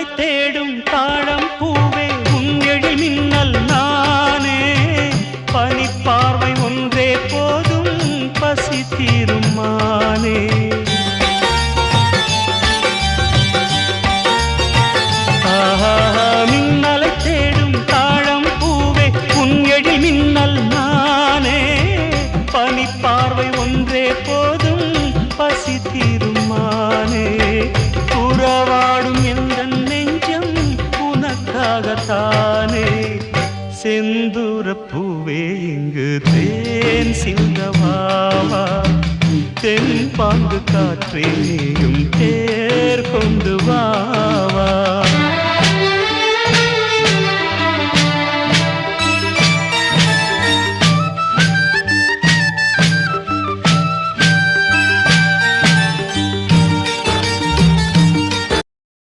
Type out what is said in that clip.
மின்னலை தேடும் தாழம் பூவே உன் எழில் மின்னல் நானே பனிப்பார்வை ஒன்றே போதும் பசி தீரும் மானே மின்னலை தேடும் தாழம் பூவே உன் எழில் மின்னல் நானே பனிப்பார்வை ஒன்றே போதும் பசி தீரும் மானே உறவாடும் எந்த நெஞ்சம் உனக்காகத்தானே செந்தூர பூவே இங்கு தேன் சிந்தவாவா தென் பாங்கு காற்றே நீயும் தேர் கொண்டு வா